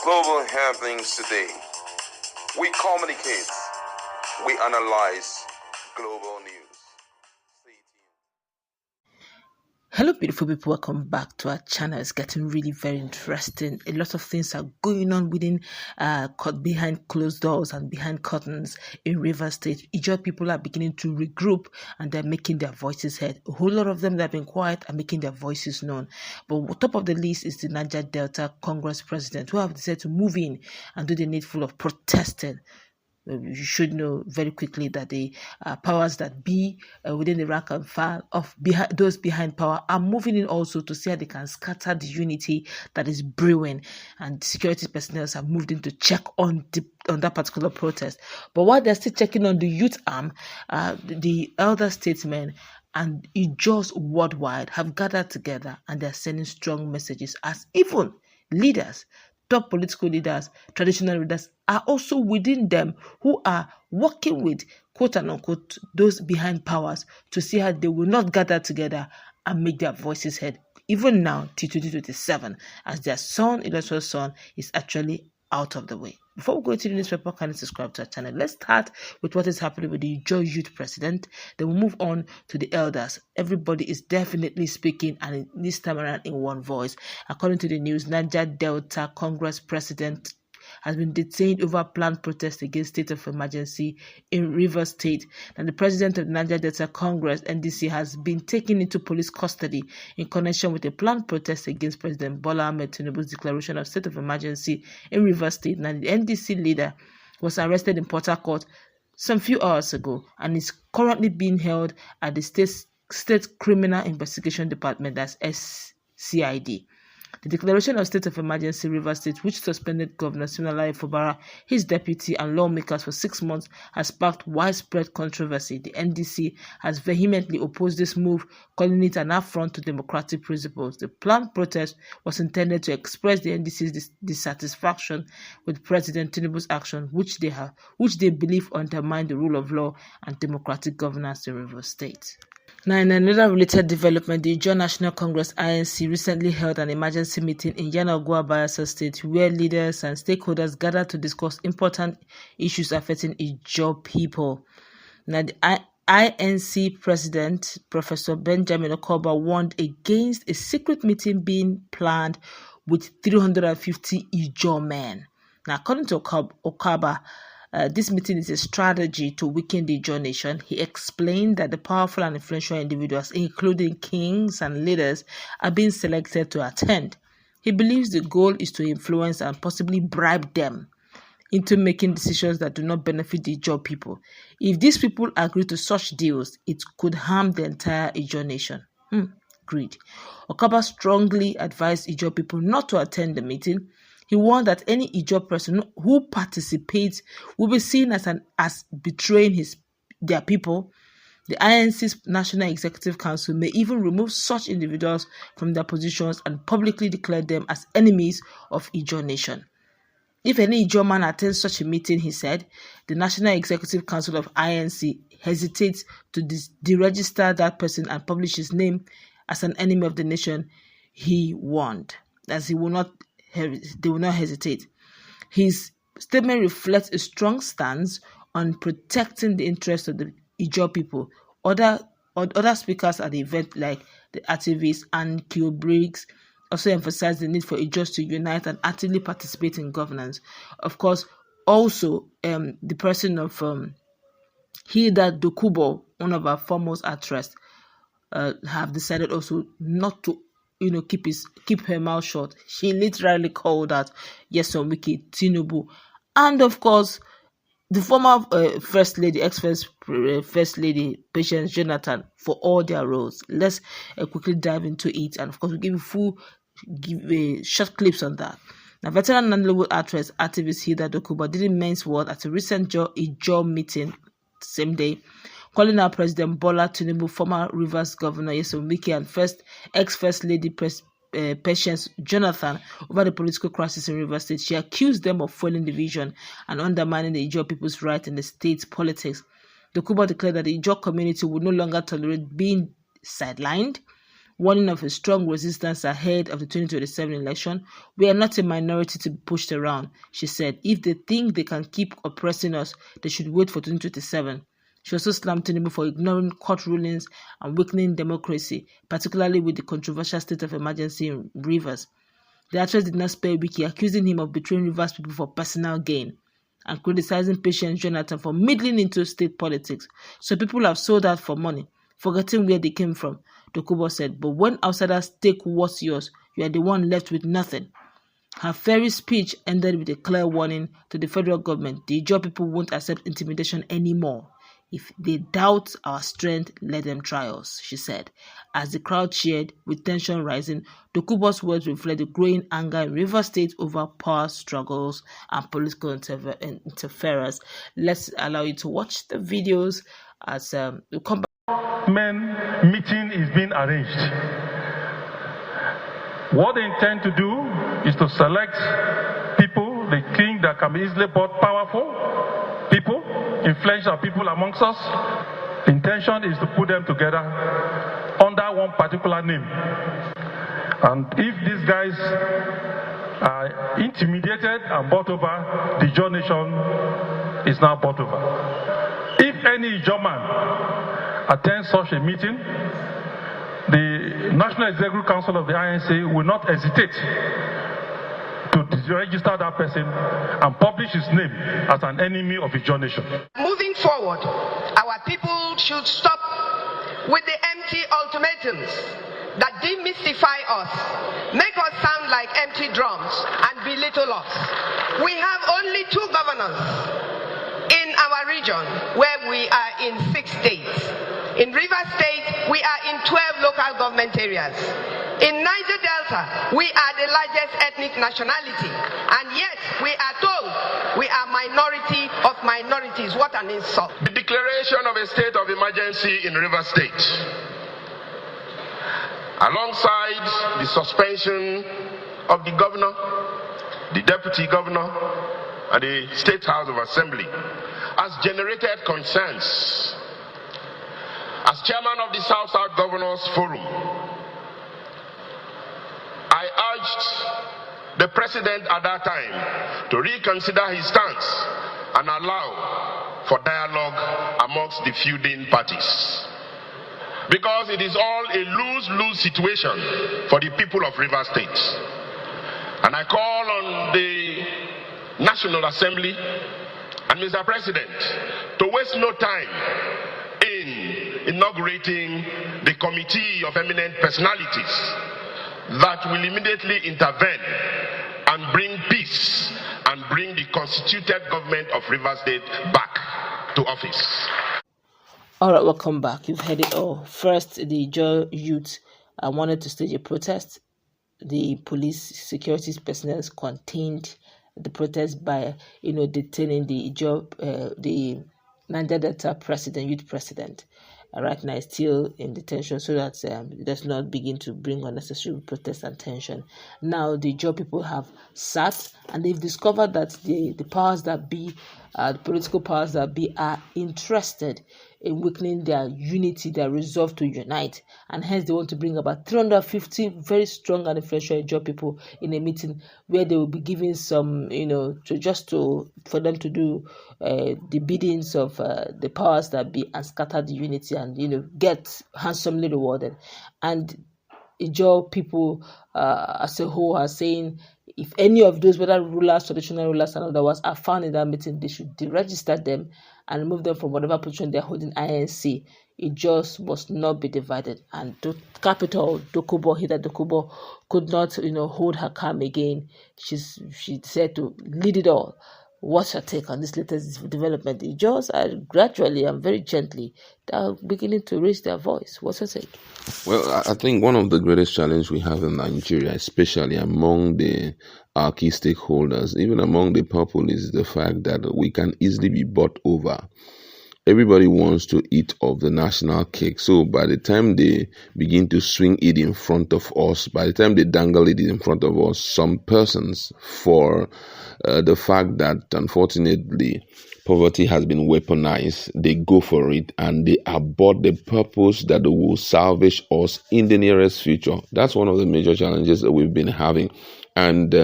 Global happenings today. We communicate. We analyze global news. Stay tuned. Hello beautiful people, welcome back to our channel. It's getting really very interesting. A lot of things are going on within behind closed doors and behind curtains in Rivers State. Ijaw people are beginning to regroup and they're making their voices heard. A whole lot of them that have been quiet are making their voices known. But top of the list is the Niger Delta Congress president, who have decided to move in and do the needful of protesting. You should know very quickly that the powers that be within the rank and file of those behind power are moving in also to see how they can scatter the unity that is brewing, and security personnel have moved in to check on that particular protest. But while they're still checking on the youth arm, the elder statesmen and Ijaws worldwide have gathered together and they're sending strong messages, as even leaders, top political leaders, traditional leaders are also within them, who are working with quote and unquote those behind powers to see how they will not gather together and make their voices heard, even now till 2027, as their son, illustrious son, is actually out of the way. Before we go into the newspaper, kindly subscribe to our channel. Let's start with what is happening with the Ijaw youth president. Then we'll move on to the elders. Everybody is definitely speaking, and this time around in one voice. According to the news, Niger Delta Congress president has been detained over planned protest against state of emergency in Rivers State. And the president of the Niger Delta Congress, NDC, has been taken into police custody in connection with a planned protest against President Bola Ahmed Tinubu's declaration of state of emergency in Rivers State. Now, the NDC leader was arrested in Port Harcourt some few hours ago and is currently being held at the State Criminal Investigation Department, that's SCID. The declaration of state of emergency in Rivers State, which suspended Governor Fubara, his deputy, and lawmakers for 6 months, has sparked widespread controversy. The NDC has vehemently opposed this move, calling it an affront to democratic principles. The planned protest was intended to express the NDC's dissatisfaction with President Tinubu's action, which they believe undermine the rule of law and democratic governance in Rivers State. Now, in another related development, the Ijaw National Congress (INC) recently held an emergency meeting in Yanagwa, Bayelsa State, where leaders and stakeholders gathered to discuss important issues affecting Ijaw people. Now, the INC president, Professor Benjamin Okoba, warned against a secret meeting being planned with 350 Ijaw men. Now, according to Okoba, this meeting is a strategy to weaken the Ijaw nation. He explained that the powerful and influential individuals, including kings and leaders, are being selected to attend. He believes the goal is to influence and possibly bribe them into making decisions that do not benefit the Ijaw people. If these people agree to such deals, it could harm the entire Ijaw nation. Greed. Okaba strongly advised Ijaw people not to attend the meeting. He warned that any Ijaw person who participates will be seen as betraying their people. The INC's National Executive Council may even remove such individuals from their positions and publicly declare them as enemies of Ijaw nation. If any Ijaw man attends such a meeting, he said, the National Executive Council of INC hesitates to deregister that person and publish his name as an enemy of the nation. He warned, as they will not hesitate. His statement reflects a strong stance on protecting the interests of the Ijaw people. Other speakers at the event, like the activist Ann Q. Briggs, also emphasized the need for Ijaws to unite and actively participate in governance. Of course, also the person of Hilda Dokubo, one of our foremost actresses, have decided also not to keep her mouth shut. She literally called out Nyesom Wike Tinubu, and of course the former first lady, first lady Patience Jonathan, for all their roles. Let's quickly dive into it, and of course we'll give short clips on that. Now, veteran Nollywood actress activist Hilda Dokubo didn't mince words at a recent Ijaw meeting same day, calling out President Bola Tinubu, former Rivers Governor Nyesom Wike, and ex-First Lady Patience Jonathan over the political crisis in Rivers State. She accused them of fueling division and undermining the Ijaw people's right in the state's politics. Dokubo declared that the Ijaw community would no longer tolerate being sidelined warning of a strong resistance ahead of the 2027 election. We are not a minority to be pushed around, she said. If they think they can keep oppressing us, they should wait for 2027. She also slammed Tinubu for ignoring court rulings and weakening democracy, particularly with the controversial state of emergency in Rivers. The actress did not spare Wiki, accusing him of betraying Rivers people for personal gain and criticizing Patience Jonathan for meddling into state politics. So people have sold out for money, forgetting where they came from, Dokubo said. But when outsiders take what's yours, you are the one left with nothing. Her fiery speech ended with a clear warning to the federal government. The Ijaw people won't accept intimidation anymore. If they doubt our strength, let them try us, she said. As the crowd cheered, with tension rising, Dokubo's words reflect the growing anger in Rivers State over power struggles and political interference. Let's allow you to watch the videos as we come back. Men meeting is being arranged. What they intend to do is to select people they think that can be easily bought, powerful people, influential people amongst us. The intention is to put them together under one particular name. And if these guys are intimidated and bought over, the Ijaw nation is now bought over. If any Ijaw man attends such a meeting, the National Executive Council of the INC will not hesitate to register that person and publish his name as an enemy of the Ijaw nation. Moving forward, our people should stop with the empty ultimatums that demystify us, make us sound like empty drums, and belittle us. We have only 2 governors in our region, where we are in 6 states. In Rivers State, we are in 12 local government areas. In Niger Delta, we are the largest ethnic nationality, and yet we are told we are minority of minorities. What an insult. The declaration of a state of emergency in Rivers State, alongside the suspension of the governor, the deputy governor, and the State House of Assembly, has generated concerns. As chairman of the South-South Governors Forum, I urged the president at that time to reconsider his stance and allow for dialogue amongst the feuding parties. Because it is all a lose-lose situation for the people of Rivers State. And I call on the National Assembly and Mr. President to waste no time in inaugurating the Committee of Eminent Personalities that will immediately intervene and bring peace and bring the constituted government of Rivers State back to office. All right, welcome back. You've heard it all. First, the Ijaw youth wanted to stage a protest. The police security personnel contained the protest by, detaining the Ijaw, the Niger Delta president, youth president. Right now, it's still in detention so that it does not begin to bring unnecessary protest and tension. Now, the Ijaw people have sat and they've discovered that the powers that be, the political powers that be, are interested in weakening their unity, their resolve to unite, and hence they want to bring about 350 very strong and influential Ijaw people in a meeting where they will be giving some, for them to do the biddings of the powers that be and scatter the unity and get handsomely rewarded. And Ijaw people as a whole are saying if any of those, whether rulers, traditional rulers and otherwise, are found in that meeting, they should deregister them and remove them from whatever position they're holding INC. It just must not be divided. And the capital, Hida Dokubo, could not, hold her calm again. She said to lead it all. What's your take on this latest development? The Ijaws are gradually and very gently beginning to raise their voice. What's your take? Well, I think one of the greatest challenges we have in Nigeria, especially among our key stakeholders, even among the people, is the fact that we can easily be bought over. everybody wants to eat of the national cake. So by the time they begin to swing it in front of us, by the time they dangle it in front of us, some persons, for the fact that unfortunately poverty has been weaponized, they go for it and they abort the purpose that they will salvage us in the nearest future. That's one of the major challenges that we've been having. And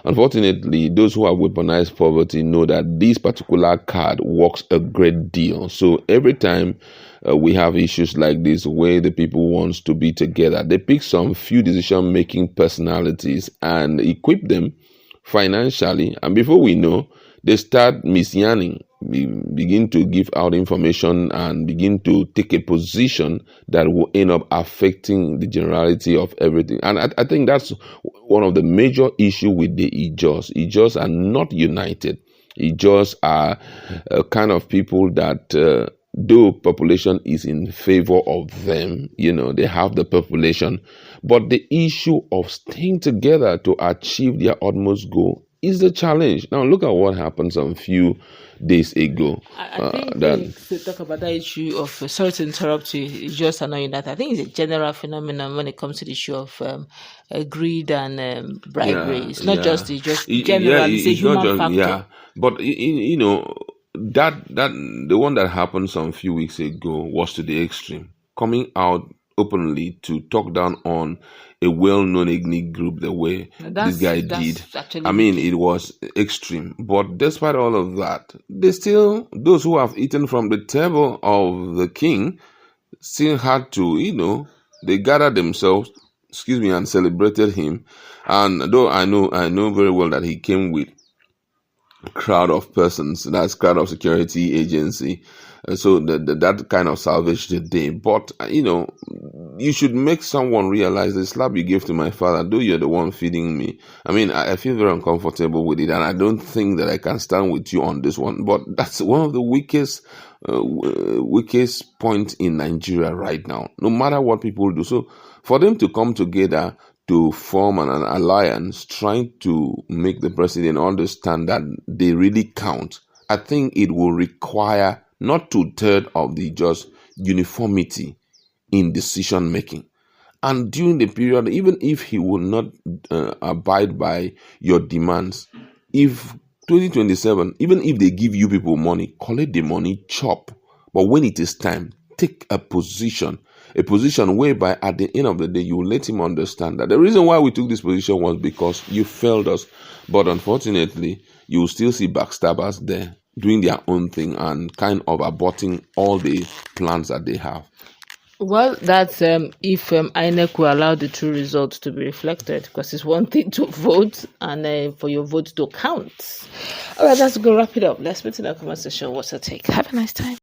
unfortunately, those who have weaponized poverty know that this particular card works a great deal. So every time we have issues like this where the people want to be together, they pick some few decision-making personalities and equip them financially. And before we know, they start misyanning, begin to give out information and begin to take a position that will end up affecting the generality of everything. And I think that's one of the major issues with the Ijaws. Ijaws are not united. Ijaws are a kind of people that, though population is in favor of them, they have the population, but the issue of staying together to achieve their utmost goal is the challenge. Now look at what happened some few days ago. I think to talk about that issue of sorry to interrupt you, just annoying that I think it's a general phenomenon when it comes to the issue of greed and bribery. It's not just general, it's a human factor. Yeah, but that the one that happened some few weeks ago was to the extreme, coming out openly to talk down on a well-known ethnic group the way this guy did. I mean, it was extreme. But despite all of that, those who have eaten from the table of the king still had to, they gathered themselves, and celebrated him. And though I know very well that he came with a crowd of persons, that's crowd of security agency, so that kind of salvaged the day. But you should make someone realize the slap you gave to my father, though you're the one feeding me. I mean, I feel very uncomfortable with it, and I don't think that I can stand with you on this one. But that's one of the weakest point in Nigeria right now, no matter what people do. So for them to come together to form an alliance, trying to make the president understand that they really count, I think it will require not 2/3 of the just uniformity in decision making. And during the period, even if he will not abide by your demands, if 2027, even if they give you people money, collect the money, chop. But when it is time, take a position whereby at the end of the day, you will let him understand that the reason why we took this position was because you failed us. But unfortunately, you will still see backstabbers there doing their own thing and kind of aborting all the plans that they have. Well, that's if INEC will allow the true results to be reflected, because it's one thing to vote and for your vote to count. All right, let's go wrap it up. Let's put in our comment section. What's your take? Have a nice time.